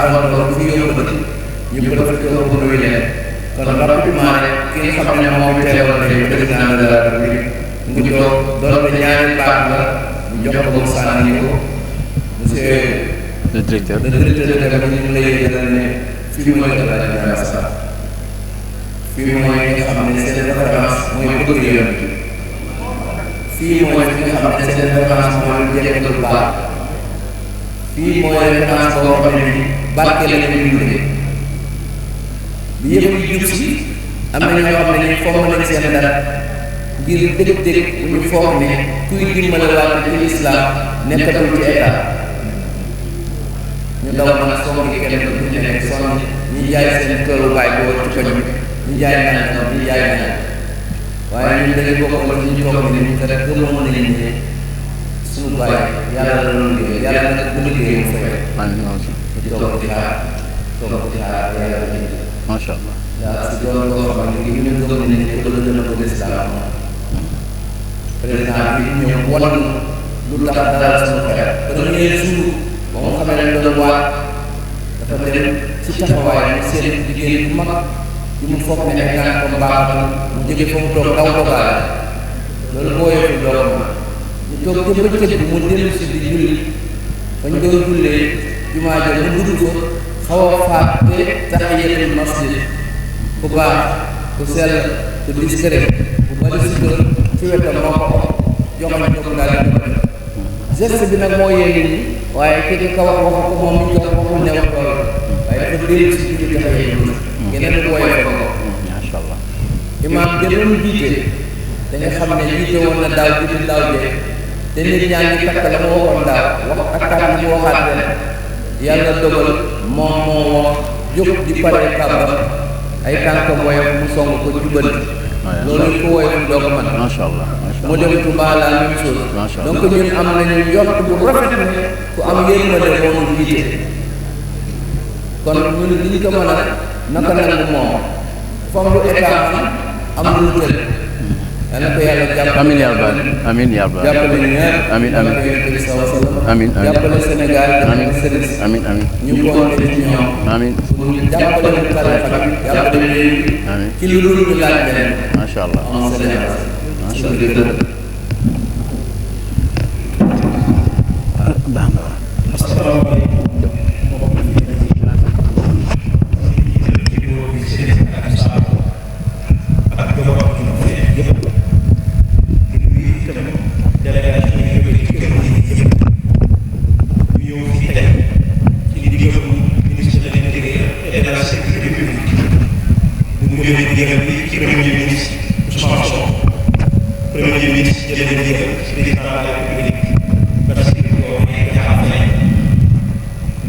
saafara fi yóbbu ñu profité ko nuyu leen kon rapidement rek ki nga xam ne moo fi teewal tey président de la République mu ngi toog doon na ñaari baat la ñu jox ko sànni ko monsieur le directeur de l'école ñu lay yëgal ne fii mooy El Hadj Ibrahima Sarr fii mooy nga xam ne seen référence mooy bëgg yoon fii mooy fi nga xam ne seen référence mooy jekk lu baax fii mooy référence boo xam ne ni barke la ñu dundee bi yëpp yu jub si am na ñoo xam ne ni foog nañ seen dara ngir dëgg-dëgg bu ñu foog ne kuy dimbale waat ci lislaam nekkatul ci état ñu daw nag sonn gi kenn ku ci nekk sonn ñu jaay seen këru baay boo ci koñ ñu jaay naan ñu jaay naan waaye ñun dañuy bokk ci ñu toog ne ñu kat gëmoon nañu ne suñu baay yàlla la doon liggéey yàlla nag bu liggéey mu fay ñu toog di xaar yàlla macha allah yaa si doon loo xam ne ñu gëm nañu ne ko la gën a bëgg islam président bi ñëw wan lu tax dalal suñu xel premier jour ba mu xamee ne doon waat dafa dem ci taxawaay mu seen liggéey bu mag bi mu foog ne ay naan ko baaxatul mu jóge fa mu toog daw ko baale loolu moo yëpp doom ñu toog ca bëccëg bi mu dellu si di julli bañ doon jullee jumaa ja mu dugg ko xaw a faat te tahiyatul masjid ku baax ku sell ku discret bu bari si kër ci wetam moo ko joxañ ko mu daal di geste bi nag moo yee nit ñi waaye ki ka wax waxu ko moom mi jox waxul ne wax loolu waaye dafa dellu si julli tahiyatul geneen ko woye ko macha allah imaam gënoon jiite da nga xam ne jiite woon na daaw jiite daaw jee te nit ñaa ngi takk la mu waxoon daaw wax akkaat li mu waxaat ren yàlla dogal moom moo wax jóg di pare kàbbar ay tànkam woyof mu song ko jubal loolu ko woyof doo ko mën macha allah mu dem Touba la même chose macha allah donc ñun am nañu njort bu rafet ne ku am yërmande moo ñu jiite kon ñun li ñu ko mën a naka nangu moom fam lu état man am lu tël yàlla ko yàlla jàppale amiin yaa rabbal amiin yaa rabbal jàppale ñaar amiin amiin amiin jàppale Sénégal jàppale service amiin amiin ñu konte ci ñoom amiin jàppale ñu tarixa bi jàppale leen amiin ci lu dul ñu laaj leen macha allah en Sénégal macha allah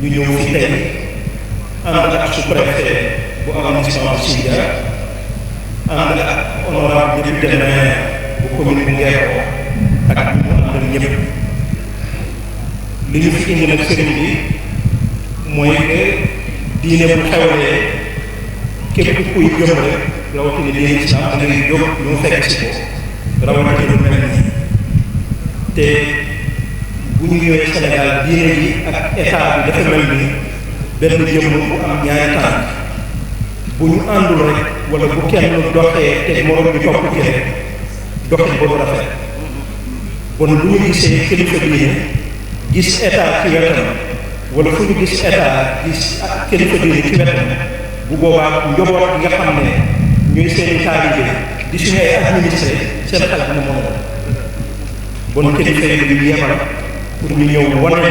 ñu ñëw fi tey ànd ak sous-préfet bu arrondissement Sindia ànd ak honorable député maire bu commune bu Nguékokh ak ñu mu àndal ñëpp li ñu fi indi nag sëriñ bi mooy que diine bu xewlee képp kuy gëm rek rawatina diine islam da ngay jóg ñu fekk si ko rawatina lu mel nii te bu ñu ñëwee Sénégal diine ji ak état bi dafa mel ni benn jëmm bu am ñaari tànk bu ñu àndul rek wala bu kenn doxee te moroom bi topp ci rek doxin boobu rafet bon lu ñu gisee kilifa diine gis état ci wetam wala fu ñu gis état gis ak kilifa diine ci wetam bu boobaa njaboot bi nga xam ne ñuy seeni taalibe di suñu ay administré seen xel dina mën a bon kilifa yi ñu yemal pour ñu ñëw wane ne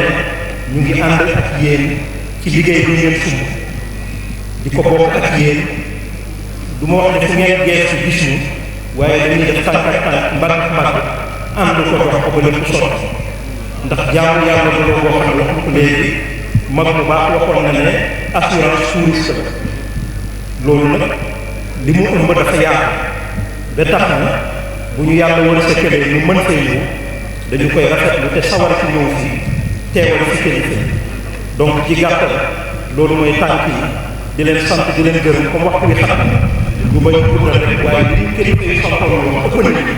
ñu ngi ànd ak yéen ci liggéey bi ngeen sumb di ko bokk ak yéen du ma wax ne fu ngeen geesu gis ñu waaye dañuy def tànk ak tànk mbagg ak mbagg ànd ko jox ko ba lépp sotti ndax jaamu yàlla ba loo boo xam ne wax ko léegi mag bu baax waxoon na ne assurance sous risque la loolu nag li mu ëmb dafa yaatu ba tax na bu ñu yàlla wala sa këlee ñu mën fay ñëw dañu koy rafetlu te sawar ci ñëw fii teewal fi kilifa donc ci gàttal loolu mooy tànk yi di leen sant di leen gërëm comme waxtu bi xam na ñu bañ a guddal rek waaye li kilifa yi santoon moom ëpp na ni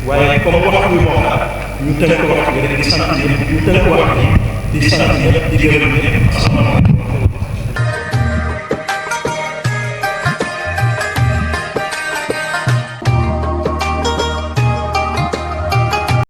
waaye comme waxtu bi moo xam ñu tënk waxtu bi rek di sant ñëpp ñu tënk waxtu bi di sant ñëpp di gërëm ñëpp asalaamaaleykum